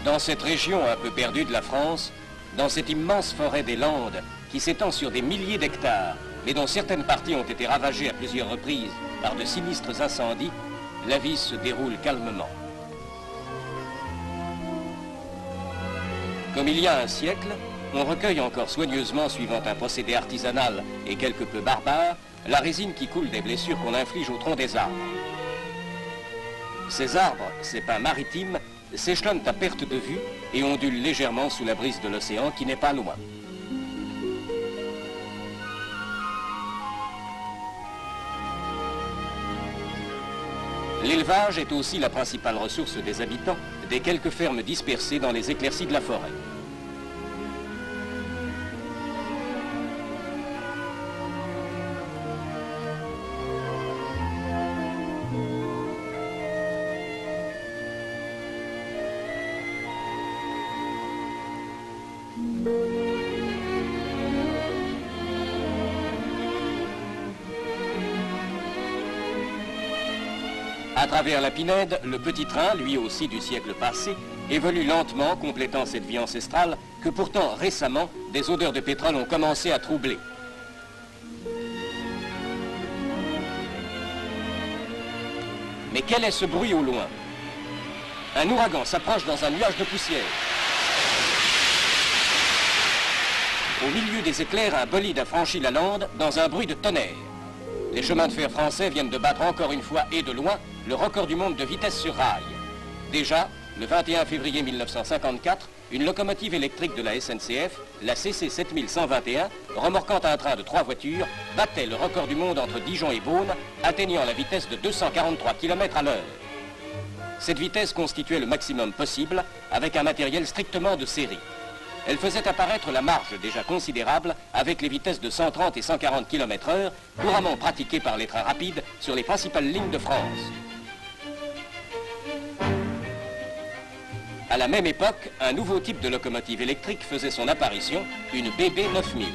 Dans cette région un peu perdue de la France, dans cette immense forêt des Landes qui s'étend sur des milliers d'hectares, mais dont certaines parties ont été ravagées à plusieurs reprises par de sinistres incendies, la vie se déroule calmement. Comme il y a un siècle, on recueille encore soigneusement, suivant un procédé artisanal et quelque peu barbare, la résine qui coule des blessures qu'on inflige au tronc des arbres. Ces arbres, ces pins maritimes, s'échelonnent à perte de vue et ondulent légèrement sous la brise de l'océan qui n'est pas loin. L'élevage est aussi la principale ressource des habitants des quelques fermes dispersées dans les éclaircies de la forêt. À travers la Pinède, le petit train, lui aussi du siècle passé, évolue lentement, complétant cette vie ancestrale que pourtant récemment, des odeurs de pétrole ont commencé à troubler. Mais quel est ce bruit au loin? Un ouragan s'approche dans un nuage de poussière. Au milieu des éclairs, un bolide a franchi la lande dans un bruit de tonnerre. Les chemins de fer français viennent de battre encore une fois et de loin le record du monde de vitesse sur rail. Déjà, le 21 février 1954, une locomotive électrique de la SNCF, la CC 7121, remorquant un train de 3 voitures, battait le record du monde entre Dijon et Beaune, atteignant la vitesse de 243 km à l'heure. Cette vitesse constituait le maximum possible avec un matériel strictement de série. Elle faisait apparaître la marge déjà considérable avec les vitesses de 130 et 140 km/h, couramment pratiquées par les trains rapides sur les principales lignes de France. À la même époque, un nouveau type de locomotive électrique faisait son apparition, une BB 9000.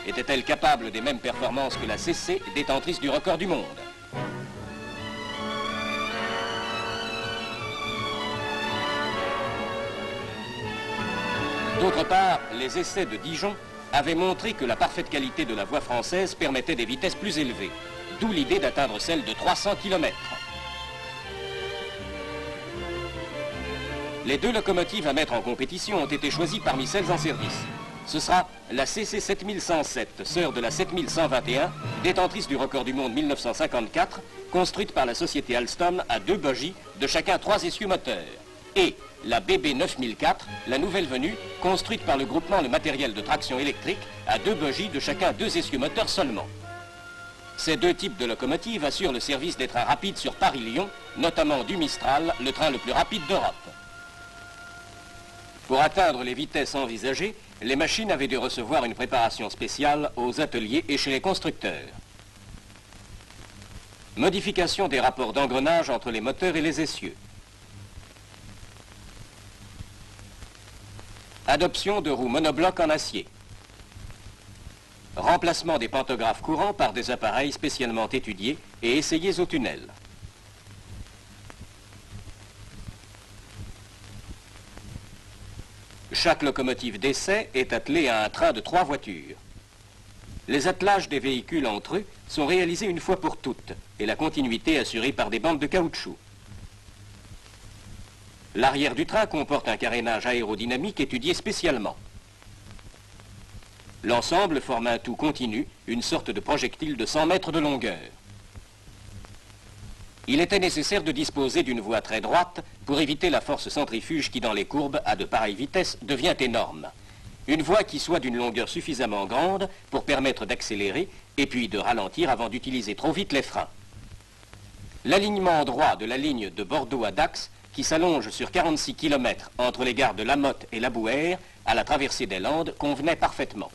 Était-elle capable des mêmes performances que la CC, détentrice du record du monde? D'autre part, les essais de Dijon avaient montré que la parfaite qualité de la voie française permettait des vitesses plus élevées, d'où l'idée d'atteindre celle de 300 km. Les deux locomotives à mettre en compétition ont été choisies parmi celles en service. Ce sera la CC 7107, sœur de la 7121, détentrice du record du monde 1954, construite par la société Alstom à 2 bogies de chacun 3 essieux moteurs. Et la BB 9004, la nouvelle venue, construite par le groupement Le Matériel de Traction Électrique à 2 bogies de chacun 2 essieux moteurs seulement. Ces deux types de locomotives assurent le service des trains rapides sur Paris-Lyon, notamment du Mistral, le train le plus rapide d'Europe. Pour atteindre les vitesses envisagées, les machines avaient dû recevoir une préparation spéciale aux ateliers et chez les constructeurs. Modification des rapports d'engrenage entre les moteurs et les essieux. Adoption de roues monoblocs en acier. Remplacement des pantographes courants par des appareils spécialement étudiés et essayés au tunnel. Chaque locomotive d'essai est attelée à un train de 3 voitures. Les attelages des véhicules entre eux sont réalisés une fois pour toutes et la continuité assurée par des bandes de caoutchouc. L'arrière du train comporte un carénage aérodynamique étudié spécialement. L'ensemble forme un tout continu, une sorte de projectile de 100 mètres de longueur. Il était nécessaire de disposer d'une voie très droite pour éviter la force centrifuge qui, dans les courbes, à de pareilles vitesses, devient énorme. Une voie qui soit d'une longueur suffisamment grande pour permettre d'accélérer et puis de ralentir avant d'utiliser trop vite les freins. L'alignement droit de la ligne de Bordeaux à Dax, qui s'allonge sur 46 km entre les gares de La Motte et La Bouère, à la traversée des Landes, convenait parfaitement.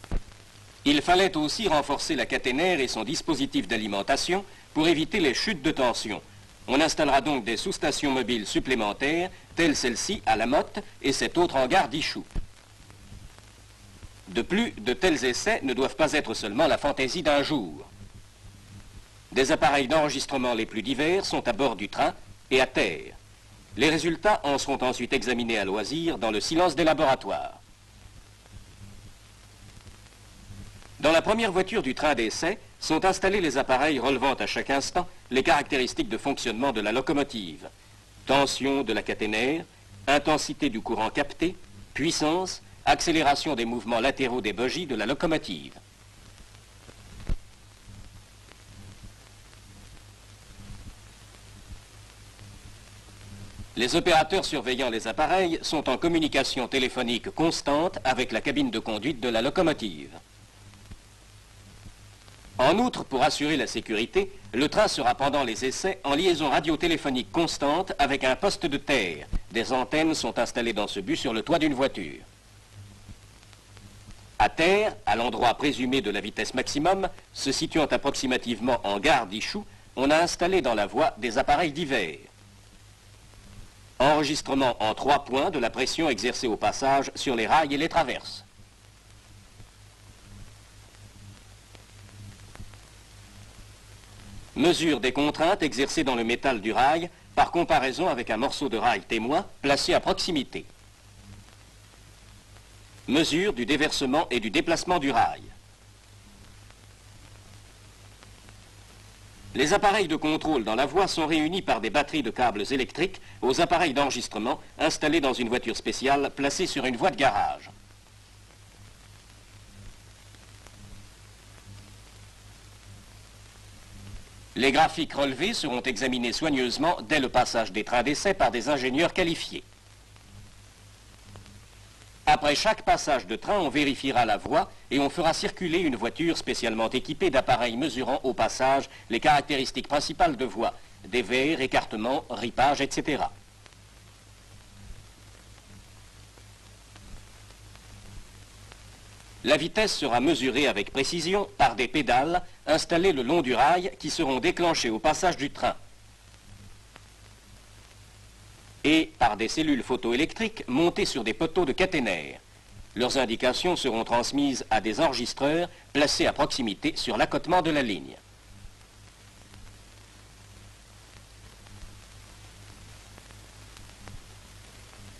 Il fallait aussi renforcer la caténaire et son dispositif d'alimentation pour éviter les chutes de tension. On installera donc des sous-stations mobiles supplémentaires, telles celle-ci à La Motte et cette autre en gare d'Ichoux. De plus, de tels essais ne doivent pas être seulement la fantaisie d'un jour. Des appareils d'enregistrement les plus divers sont à bord du train et à terre. Les résultats en seront ensuite examinés à loisir dans le silence des laboratoires. Dans la première voiture du train d'essai sont installés les appareils relevant à chaque instant les caractéristiques de fonctionnement de la locomotive. Tension de la caténaire, intensité du courant capté, puissance, accélération des mouvements latéraux des bogies de la locomotive. Les opérateurs surveillant les appareils sont en communication téléphonique constante avec la cabine de conduite de la locomotive. En outre, pour assurer la sécurité, le train sera pendant les essais en liaison radiotéléphonique constante avec un poste de terre. Des antennes sont installées dans ce but sur le toit d'une voiture. À terre, à l'endroit présumé de la vitesse maximum, se situant approximativement en gare d'Ichou, on a installé dans la voie des appareils divers. Enregistrement en 3 points de la pression exercée au passage sur les rails et les traverses. Mesure des contraintes exercées dans le métal du rail par comparaison avec un morceau de rail témoin placé à proximité. Mesure du déversement et du déplacement du rail. Les appareils de contrôle dans la voie sont réunis par des batteries de câbles électriques aux appareils d'enregistrement installés dans une voiture spéciale placée sur une voie de garage. Les graphiques relevés seront examinés soigneusement dès le passage des trains d'essai par des ingénieurs qualifiés. Après chaque passage de train, on vérifiera la voie et on fera circuler une voiture spécialement équipée d'appareils mesurant au passage les caractéristiques principales de voie, dévers, écartement, ripage, etc. La vitesse sera mesurée avec précision par des pédales installées le long du rail qui seront déclenchées au passage du train et par des cellules photoélectriques montées sur des poteaux de caténaire. Leurs indications seront transmises à des enregistreurs placés à proximité sur l'accotement de la ligne.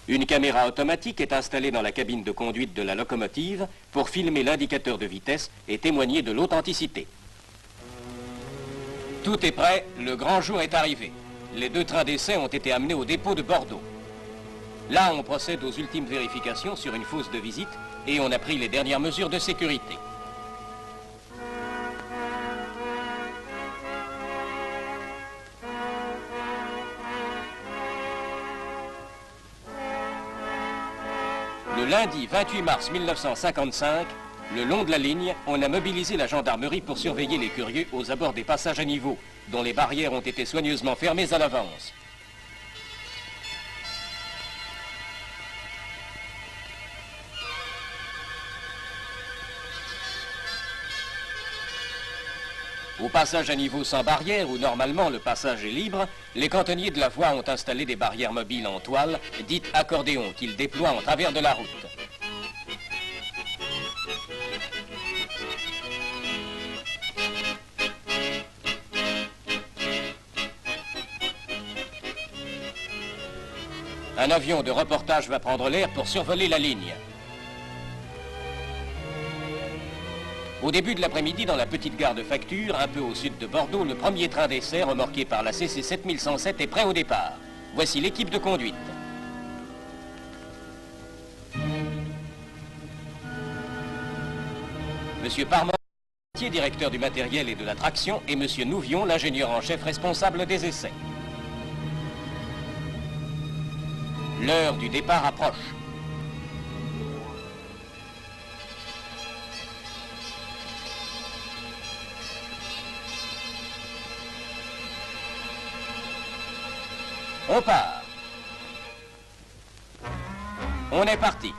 Une caméra automatique est installée dans la cabine de conduite de la locomotive pour filmer l'indicateur de vitesse et témoigner de l'authenticité. Tout est prêt, le grand jour est arrivé. Les 2 trains d'essai ont été amenés au dépôt de Bordeaux. Là, on procède aux ultimes vérifications sur une fosse de visite et on a pris les dernières mesures de sécurité. Le lundi 28 mars 1955, le long de la ligne, on a mobilisé la gendarmerie pour surveiller les curieux aux abords des passages à niveau, dont les barrières ont été soigneusement fermées à l'avance. Au passage à niveau sans barrière, où normalement le passage est libre, les cantonniers de la voie ont installé des barrières mobiles en toile, dites accordéons, qu'ils déploient en travers de la route. Un avion de reportage va prendre l'air pour survoler la ligne. Au début de l'après-midi, dans la petite gare de Facture, un peu au sud de Bordeaux, le premier train d'essai remorqué par la CC 7107 est prêt au départ. Voici l'équipe de conduite. Monsieur Parmentier, directeur du matériel et de la traction, et Monsieur Nouvion, l'ingénieur en chef responsable des essais. L'heure du départ approche. On part. On est parti.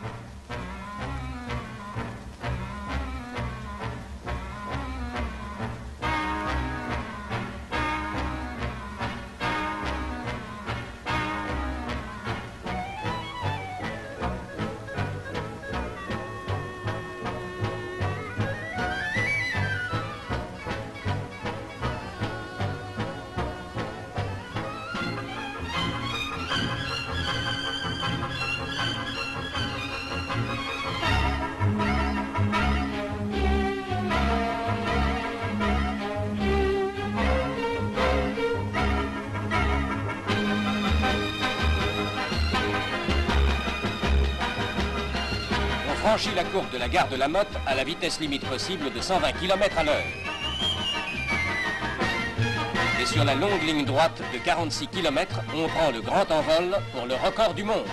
franchit la courbe de la gare de la Motte à la vitesse limite possible de 120 km à l'heure. Et sur la longue ligne droite de 46 km, on prend le grand envol pour le record du monde.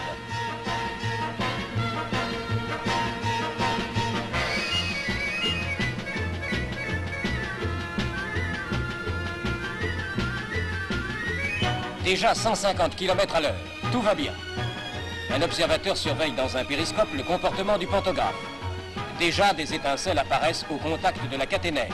Déjà 150 km à l'heure, tout va bien. Un observateur surveille dans un périscope le comportement du pantographe. Déjà, des étincelles apparaissent au contact de la caténaire.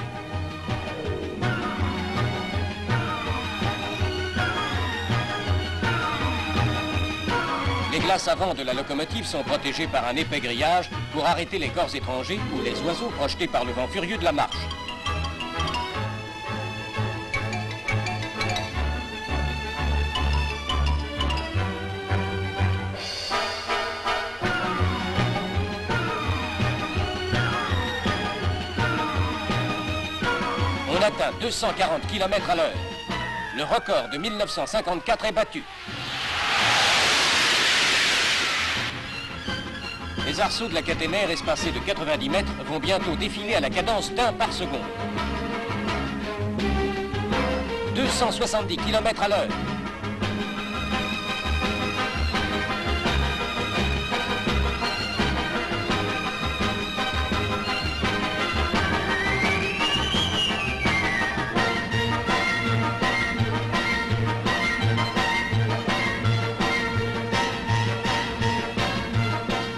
Les glaces avant de la locomotive sont protégées par un épais grillage pour arrêter les corps étrangers ou les oiseaux projetés par le vent furieux de la marche. On atteint 240 km à l'heure. Le record de 1954 est battu. Les arceaux de la caténaire espacés de 90 mètres vont bientôt défiler à la cadence d'1 par seconde. 270 km à l'heure.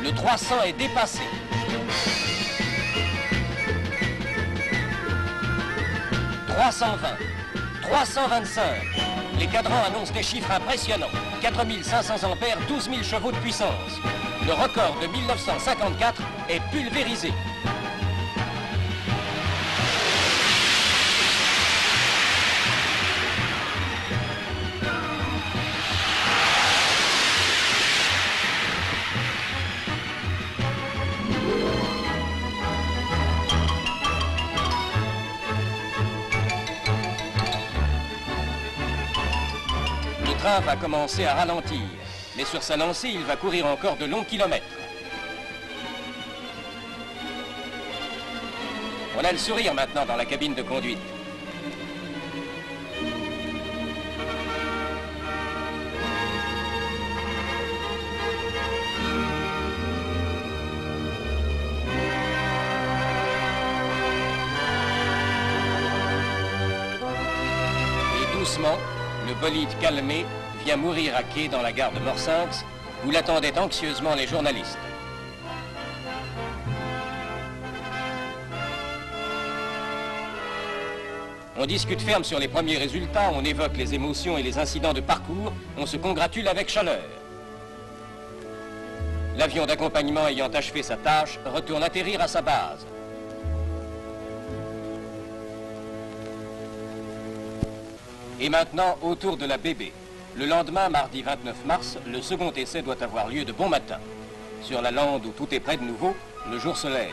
Le 300 est dépassé. 320, 325. Les cadrans annoncent des chiffres impressionnants. 4500 ampères, 12 000 chevaux de puissance. Le record de 1954 est pulvérisé. Le train va commencer à ralentir, mais sur sa lancée, il va courir encore de longs kilomètres. On a le sourire maintenant dans la cabine de conduite. Et doucement, le bolide calmé vient mourir à quai dans la gare de Morsinx, où l'attendaient anxieusement les journalistes. On discute ferme sur les premiers résultats, on évoque les émotions et les incidents de parcours, on se congratule avec chaleur. L'avion d'accompagnement ayant achevé sa tâche, retourne atterrir à sa base. Et maintenant, autour de la bébé. Le lendemain, mardi 29 mars, le second essai doit avoir lieu de bon matin. Sur la lande où tout est prêt de nouveau, le jour se lève.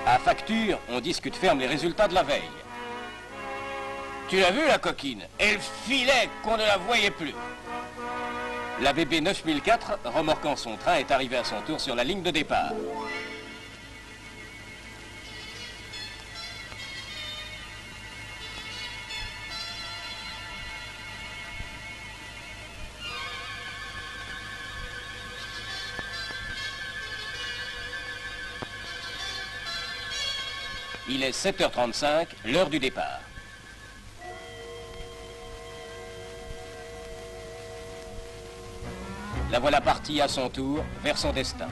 À facture, on discute ferme les résultats de la veille. Tu l'as vu la coquine? Elle filait qu'on ne la voyait plus. La BB 9004, remorquant son train, est arrivée à son tour sur la ligne de départ. Il est 7h35, l'heure du départ. La voilà partie à son tour vers son destin.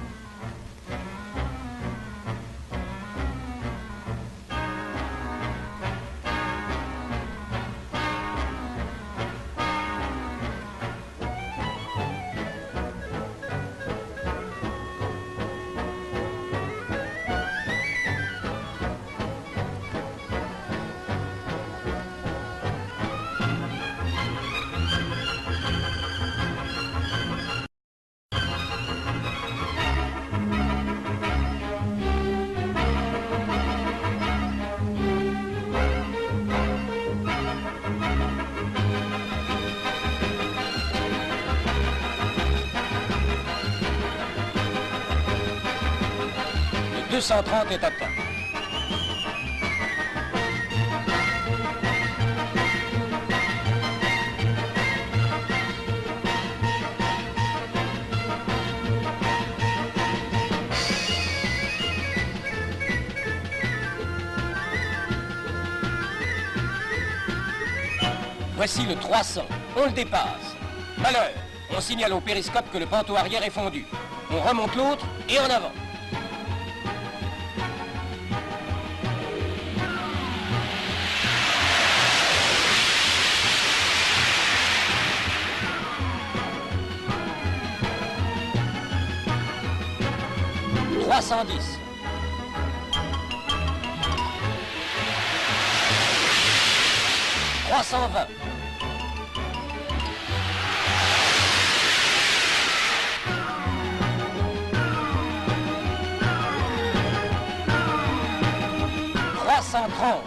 230 est atteint. Voici le 300. On le dépasse. Malheur, on signale au périscope que le panneau arrière est fondu. On remonte l'autre et en avant. « 310. 320. 330.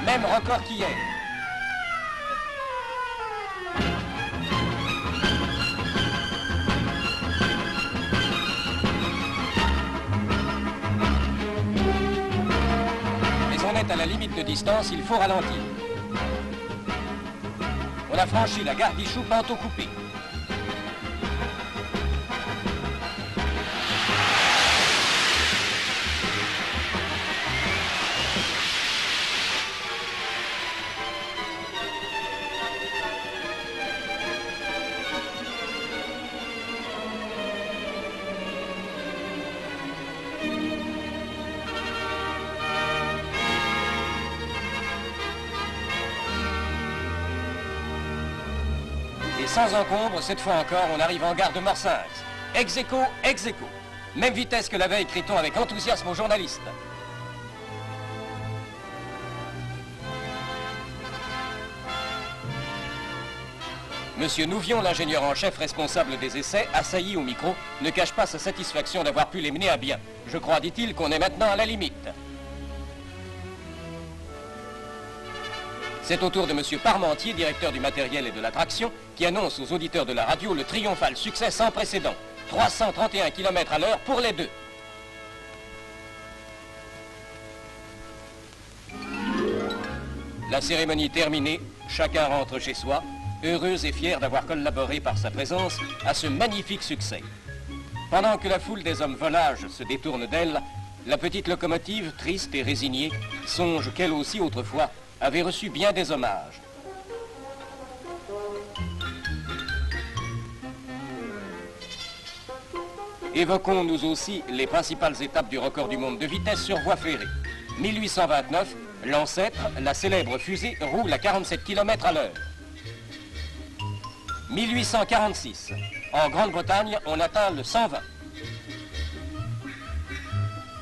Même record qu'hier. 'est à la limite de distance, il faut ralentir. On a franchi la gare d'Ichou, Panto coupé. Et sans encombre, cette fois encore, on arrive en gare de Morsins. Ex aequo, ex aequo. Même vitesse que la veille, crie-t-on avec enthousiasme aux journalistes. Monsieur Nouvion, l'ingénieur en chef responsable des essais, assailli au micro, ne cache pas sa satisfaction d'avoir pu les mener à bien. Je crois, dit-il, qu'on est maintenant à la limite. C'est au tour de monsieur Parmentier, directeur du matériel et de l'attraction, qui annonce aux auditeurs de la radio le triomphal succès sans précédent. 331 km à l'heure pour les deux. La cérémonie terminée, chacun rentre chez soi, heureux et fier d'avoir collaboré par sa présence à ce magnifique succès. Pendant que la foule des hommes volages se détourne d'elle, la petite locomotive, triste et résignée, songe qu'elle aussi autrefois avait reçu bien des hommages. Évoquons nous aussi les principales étapes du record du monde de vitesse sur voie ferrée. 1829, l'ancêtre, la célèbre fusée, roule à 47 km à l'heure. 1846, en Grande-Bretagne, on atteint le 120.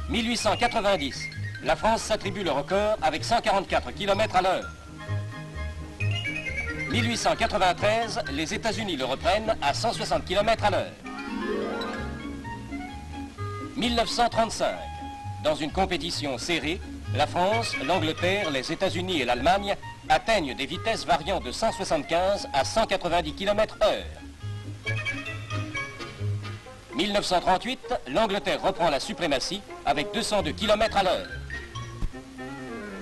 1890, la France s'attribue le record avec 144 km à l'heure. 1893, les États-Unis le reprennent à 160 km à l'heure. 1935, dans une compétition serrée, la France, l'Angleterre, les États-Unis et l'Allemagne atteignent des vitesses variant de 175 à 190 km/h. 1938, l'Angleterre reprend la suprématie avec 202 km à l'heure.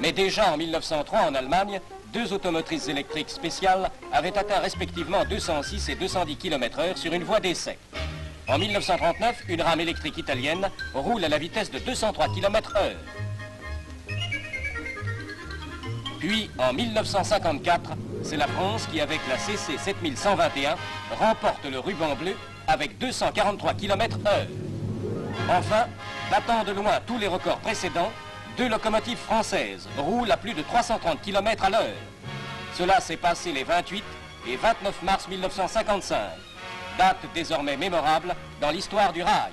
Mais déjà en 1903, en Allemagne, deux automotrices électriques spéciales avaient atteint respectivement 206 et 210 km/h sur une voie d'essai. En 1939, une rame électrique italienne roule à la vitesse de 203 km/h. Puis, en 1954, c'est la France qui, avec la CC 7121, remporte le ruban bleu avec 243 km/h. Enfin, battant de loin tous les records précédents, deux locomotives françaises roulent à plus de 330 km à l'heure. Cela s'est passé les 28 et 29 mars 1955, date désormais mémorable dans l'histoire du rail.